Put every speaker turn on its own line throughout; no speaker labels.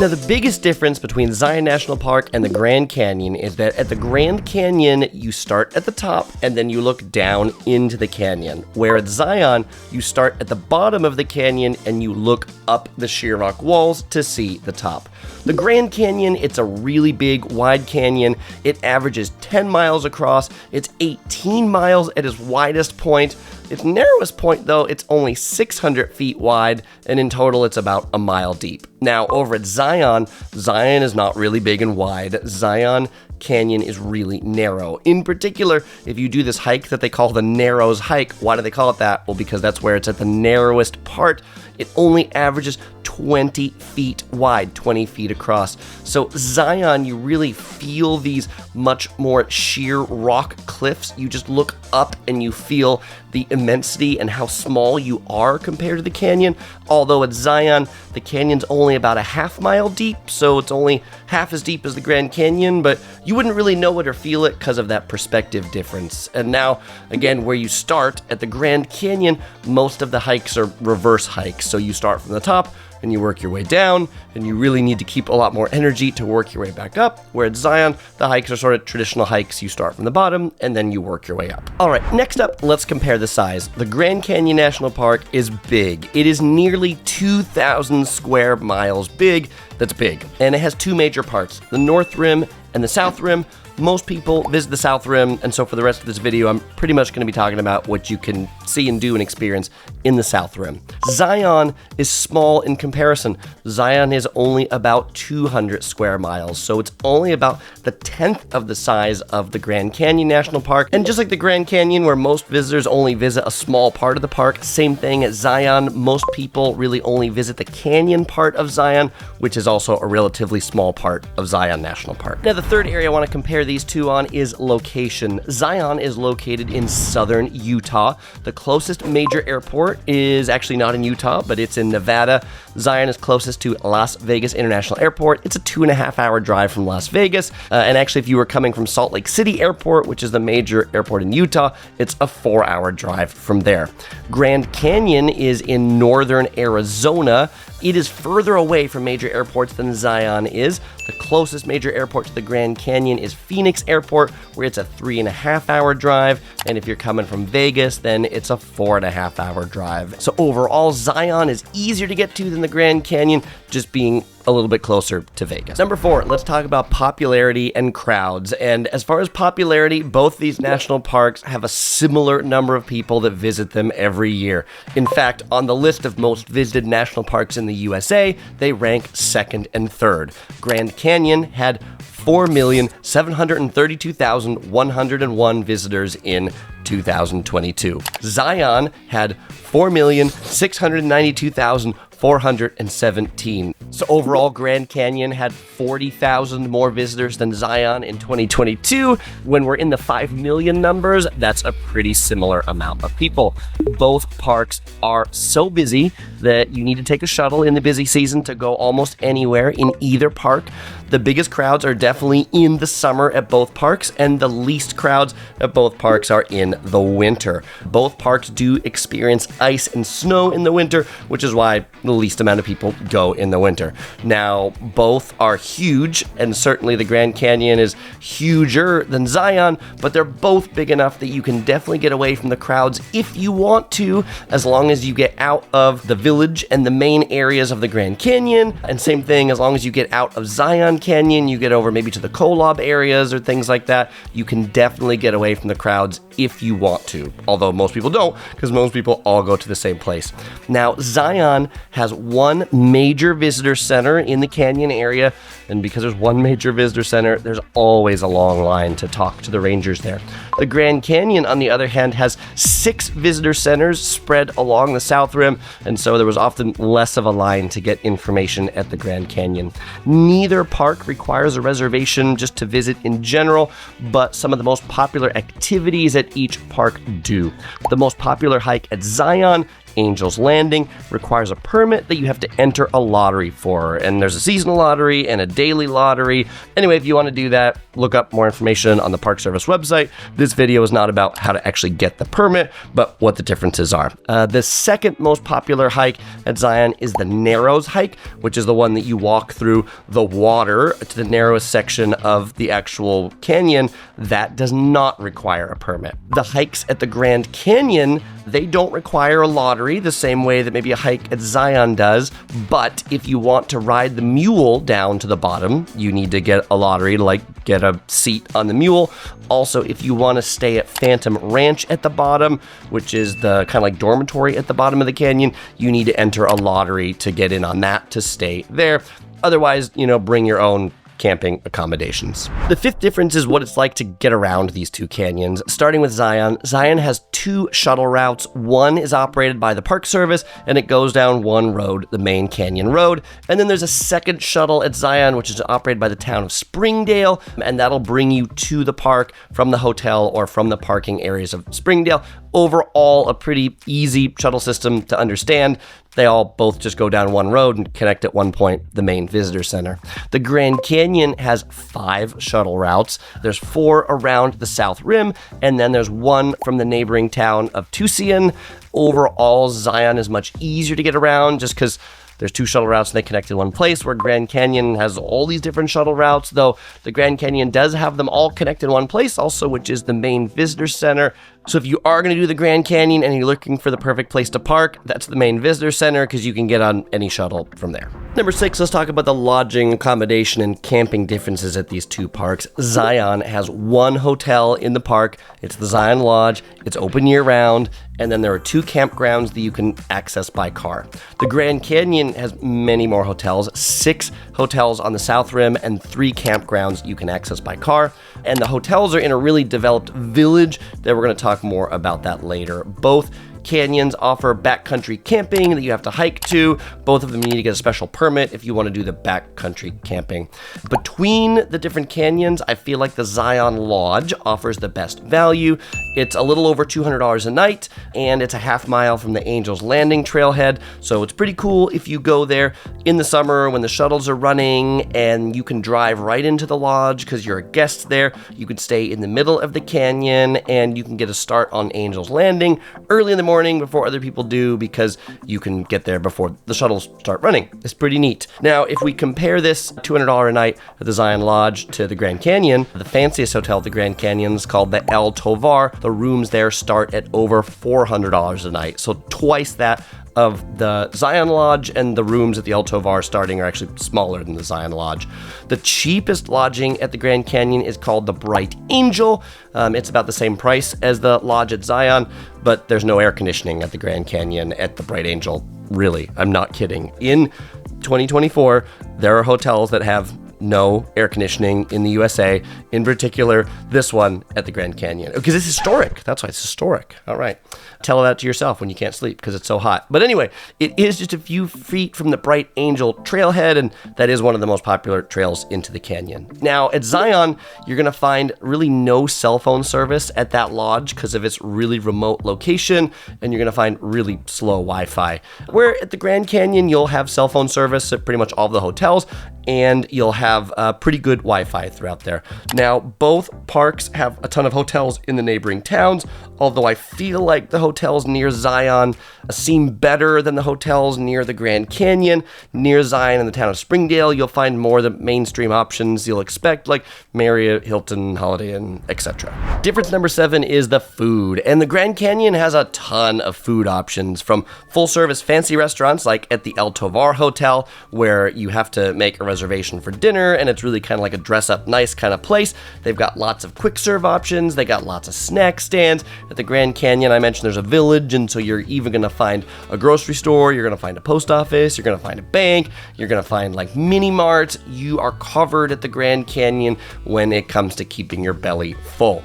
Now, the biggest difference between Zion National Park and the Grand Canyon is that at the Grand Canyon, you start at the top and then you look down into the canyon. Where at Zion, you start at the bottom of the canyon and you look up the sheer rock walls to see the top. The Grand Canyon, it's a really big, wide canyon. It averages 10 miles across. It's 18 miles at its widest point. Its narrowest point, though, it's only 600 feet wide, and in total, it's about a mile deep. Now, over at Zion, Zion is not really big and wide. Zion Canyon is really narrow. In particular, if you do this hike that they call the Narrows Hike, why do they call it that? Well, because that's where it's at the narrowest part. It only averages 20 feet wide, 20 feet across. So Zion, you really feel these much more sheer rock cliffs. You just look up and you feel the immensity and how small you are compared to the canyon. Although at Zion, the canyon's only about a half mile deep, so it's only half as deep as the Grand Canyon, but you wouldn't really know it or feel it because of that perspective difference. And now, again, where you start at the Grand Canyon, most of the hikes are reverse hikes. So you start from the top and you work your way down, and you really need to keep a lot more energy to work your way back up. Where at Zion, the hikes are sort of traditional hikes. You start from the bottom and then you work your way up. All right, next up, let's compare the size. The Grand Canyon National Park is big. It is nearly 2,000 square miles big. That's big. And it has two major parts, the North Rim and the South Rim. Most people visit the South Rim, and so for the rest of this video, I'm pretty much going to be talking about what you can see and do and experience in the South Rim. Zion is small in comparison. Zion is only about 200 square miles, so it's only about the 10th of the size of the Grand Canyon National Park. And just like the Grand Canyon, where most visitors only visit a small part of the park, same thing at Zion. Most people really only visit the canyon part of Zion, which is also a relatively small part of Zion National Park. Now, the third area I want to compare these two on is location. Zion is located in southern Utah. The closest major airport is actually not in Utah, but it's in Nevada. Zion is closest to Las Vegas International Airport. It's a 2.5-hour drive from Las Vegas. And actually, if you were coming from Salt Lake City Airport, which is the major airport in Utah, it's a 4-hour drive from there. Grand Canyon is in northern Arizona. It is further away from major airports than Zion is. The closest major airport to the Grand Canyon is Phoenix Airport, where it's a 3.5-hour drive. And if you're coming from Vegas, then it's a 4.5-hour drive. So overall, Zion is easier to get to than the Grand Canyon, just being a little bit closer to Vegas. Number 4, let's talk about popularity and crowds. And as far as popularity, both these national parks have a similar number of people that visit them every year. In fact, on the list of most visited national parks in the USA, they rank second and third. Grand Canyon had 4,732,101 visitors in 2022. Zion had 4,692,417. So overall, Grand Canyon had 40,000 more visitors than Zion in 2022. When we're in the 5 million numbers, that's a pretty similar amount of people. Both parks are so busy that you need to take a shuttle in the busy season to go almost anywhere in either park. The biggest crowds are definitely in the summer at both parks, and the least crowds at both parks are in the winter. Both parks do experience ice and snow in the winter, which is why the least amount of people go in the winter. Now, both are huge, and certainly the Grand Canyon is huger than Zion, but they're both big enough that you can definitely get away from the crowds if you want to, as long as you get out of the village and the main areas of the Grand Canyon. And same thing, as long as you get out of Zion Canyon, you get over maybe to the Kolob areas or things like that, you can definitely get away from the crowds if you want to. Although most people don't, because most people all go to the same place. Now, Zion has one major visitor center in the canyon area, and because there's one major visitor center, there's always a long line to talk to the rangers there. The Grand Canyon, on the other hand, has 6 visitor centers spread along the South Rim, and so there was often less of a line to get information at the Grand Canyon. Neither park requires a reservation just to visit in general, but some of the most popular activities at each park do. The most popular hike at Zion Angel's Landing requires a permit that you have to enter a lottery for. And there's a seasonal lottery and a daily lottery. Anyway, if you want to do that, look up more information on the Park Service website. This video is not about how to actually get the permit, but what the differences are. The second most popular hike at Zion is the Narrows hike, which is the one that you walk through the water to the narrowest section of the actual canyon. That does not require a permit. The hikes at the Grand Canyon, they don't require a lottery the same way that maybe a hike at Zion does, but if you want to ride the mule down to the bottom, you need to get a lottery to get a seat on the mule. Also, if you want to stay at Phantom Ranch at the bottom, which is the kind of like dormitory at the bottom of the canyon, you need to enter a lottery to get in on that to stay there. Otherwise, bring your own camping accommodations. The fifth difference is what it's like to get around these two canyons. Starting with Zion, Zion has 2 shuttle routes. One is operated by the Park Service, and it goes down one road, the main canyon road. And then there's a second shuttle at Zion, which is operated by the town of Springdale, and that'll bring you to the park from the hotel or from the parking areas of Springdale. Overall, a pretty easy shuttle system to understand. They all both just go down one road and connect at one point, the main visitor center. The Grand Canyon has 5 shuttle routes. There's 4 around the South Rim, and then there's 1 from the neighboring town of Tucson. Overall, Zion is much easier to get around just because there's 2 shuttle routes and they connect in one place, where Grand Canyon has all these different shuttle routes, though the Grand Canyon does have them all connected in one place also, which is the main visitor center. So if you are going to do the Grand Canyon and you're looking for the perfect place to park, that's the main visitor center because you can get on any shuttle from there. Number 6, let's talk about the lodging, accommodation, and camping differences at these 2 parks. Zion has 1 hotel in the park. It's the Zion Lodge. It's open year-round. And then there are 2 campgrounds that you can access by car. The Grand Canyon has many more hotels, 6 hotels on the South Rim and 3 campgrounds you can access by car. And the hotels are in a really developed village that we're going to talk more about that later. Both canyons offer backcountry camping that you have to hike to. Both of them you need to get a special permit if you want to do the backcountry camping. Between the different canyons, I feel like the Zion Lodge offers the best value. It's a little over $200 a night, and it's a half mile from the Angel's Landing trailhead, so it's pretty cool if you go there in the summer when the shuttles are running, and you can drive right into the lodge because you're a guest there. You can stay in the middle of the canyon, and you can get a start on Angel's Landing early in the morning before other people do because you can get there before the shuttles start running. It's pretty neat. Now, if we compare this $200 a night at the Zion Lodge to the Grand Canyon, the fanciest hotel at the Grand Canyon is called the El Tovar. The rooms there start at over $400 a night, so twice that of the Zion Lodge, and the rooms at the El Tovar starting are actually smaller than the Zion Lodge. The cheapest lodging at the Grand Canyon is called the Bright Angel. It's about the same price as the lodge at Zion, but there's no air conditioning at the Grand Canyon at the Bright Angel. Really, I'm not kidding. In 2024, there are hotels that have no air conditioning in the USA, in particular this one at the Grand Canyon, because it's historic. That's why it's historic. All right. Tell that to yourself when you can't sleep because it's so hot. But anyway, it is just a few feet from the Bright Angel trailhead, and that is one of the most popular trails into the canyon. Now, at Zion, you're going to find really no cell phone service at that lodge because of its really remote location, and you're going to find really slow Wi-Fi. Where at the Grand Canyon, you'll have cell phone service at pretty much all of the hotels, and you'll have pretty good Wi-Fi throughout there. Now, both parks have a ton of hotels in the neighboring towns, although I feel like the hotels near Zion seem better than the hotels near the Grand Canyon. Near Zion in the town of Springdale, you'll find more of the mainstream options you'll expect, like Marriott, Hilton, Holiday Inn, etc. Difference number 7 is the food, and the Grand Canyon has a ton of food options, from full-service fancy restaurants like at the El Tovar Hotel, where you have to make a reservation for dinner, and it's really kind of like a dress-up nice kind of place. They've got lots of quick-serve options. They got lots of snack stands. At the Grand Canyon, I mentioned there's a village, and so you're even going to find a grocery store, you're going to find a post office, you're going to find a bank, you're going to find like mini marts. You are covered at the Grand Canyon when it comes to keeping your belly full.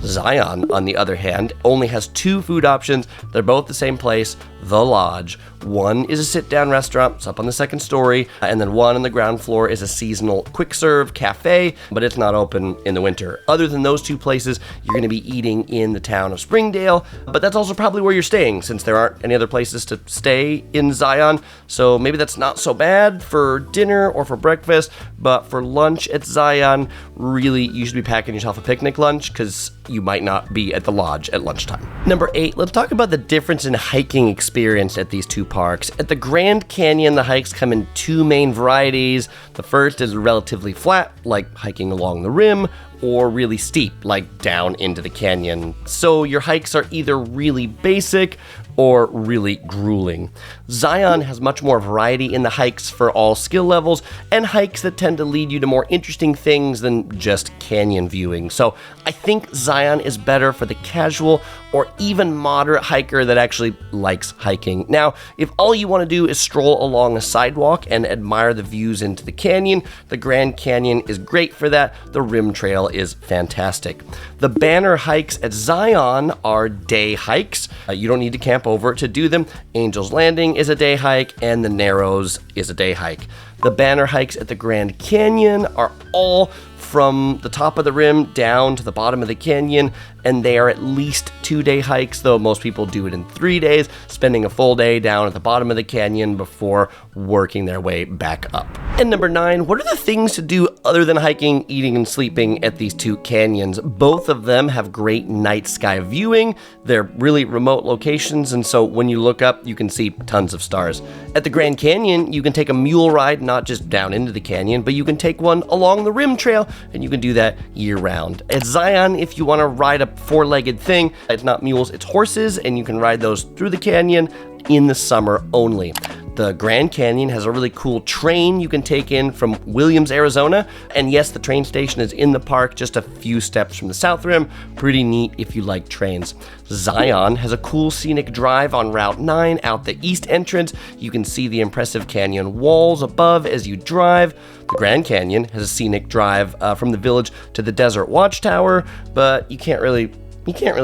Zion, on the other hand, only has 2 food options. They're both the same place, The Lodge. One is a sit-down restaurant, it's up on the 2nd story, and then one on the ground floor is a seasonal quick-serve cafe, but it's not open in the winter. Other than those 2 places, you're going to be eating in the town of Springdale, but that's also probably where you're staying, since there aren't any other places to stay in Zion, so maybe that's not so bad for dinner or for breakfast, but for lunch at Zion, really, you should be packing yourself a picnic lunch, because you might not be at the Lodge at lunchtime. Number 8, let's talk about the difference in hiking experience at these 2 parks. At the Grand Canyon, the hikes come in 2 main varieties. The first is relatively flat, like hiking along the rim, or really steep, like down into the canyon. So your hikes are either really basic or really grueling. Zion has much more variety in the hikes for all skill levels, and hikes that tend to lead you to more interesting things than just canyon viewing. So I think Zion is better for the casual or even moderate hiker that actually likes hiking. Now, if all you want to do is stroll along a sidewalk and admire the views into the canyon, the Grand Canyon is great for that. The rim trail is fantastic. The banner hikes at Zion are day hikes. You don't need to camp over to do them. Angel's Landing is a day hike, and the Narrows is a day hike. The banner hikes at the Grand Canyon are all from the top of the rim down to the bottom of the canyon, and they are at least 2-day hikes, though most people do it in 3 days, spending a full day down at the bottom of the canyon before working their way back up. And number 9, what are the things to do other than hiking, eating, and sleeping at these 2 canyons? Both of them have great night sky viewing. They're really remote locations, and so when you look up, you can see tons of stars. At the Grand Canyon, you can take a mule ride, not just down into the canyon, but you can take one along the rim trail, and you can do that year-round. At Zion, if you want to ride a 4-legged thing, it's not mules, it's horses, and you can ride those through the canyon in the summer only. The Grand Canyon has a really cool train you can take in from Williams, Arizona. And yes, the train station is in the park, just a few steps from the South Rim. Pretty neat if you like trains. Zion has a cool scenic drive on Route 9 out the east entrance. You can see the impressive canyon walls above as you drive. The Grand Canyon has a scenic drive from the village to the Desert Watchtower, but you can't really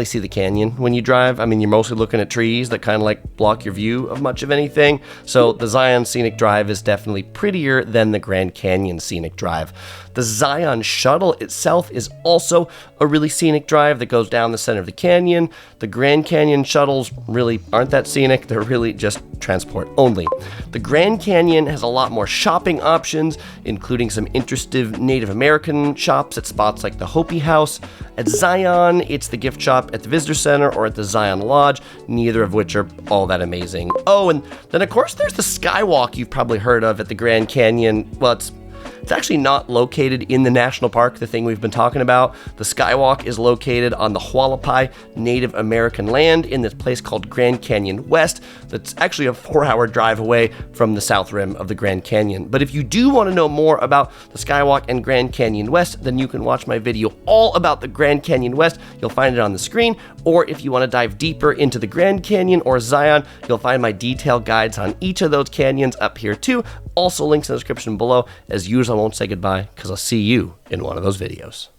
see the canyon when you drive. I mean, you're mostly looking at trees that kind of like block your view of much of anything. So the Zion Scenic Drive is definitely prettier than the Grand Canyon Scenic Drive. The Zion Shuttle itself is also a really scenic drive that goes down the center of the canyon. The Grand Canyon shuttles really aren't that scenic. They're really just transport only. The Grand Canyon has a lot more shopping options, including some interesting Native American shops at spots like the Hopi House. At Zion, it's the gift shop at the Visitor Center or at the Zion Lodge, neither of which are all that amazing. Oh, and then of course there's the Skywalk you've probably heard of at the Grand Canyon. Well, it's actually not located in the national park, the thing we've been talking about. The Skywalk is located on the Hualapai Native American land in this place called Grand Canyon West. That's actually a 4-hour drive away from the south rim of the Grand Canyon. But if you do want to know more about the Skywalk and Grand Canyon West, then you can watch my video all about the Grand Canyon West. You'll find it on the screen. Or if you want to dive deeper into the Grand Canyon or Zion, you'll find my detailed guides on each of those canyons up here too. Also links in the description below. As usual, I won't say goodbye because I'll see you in one of those videos.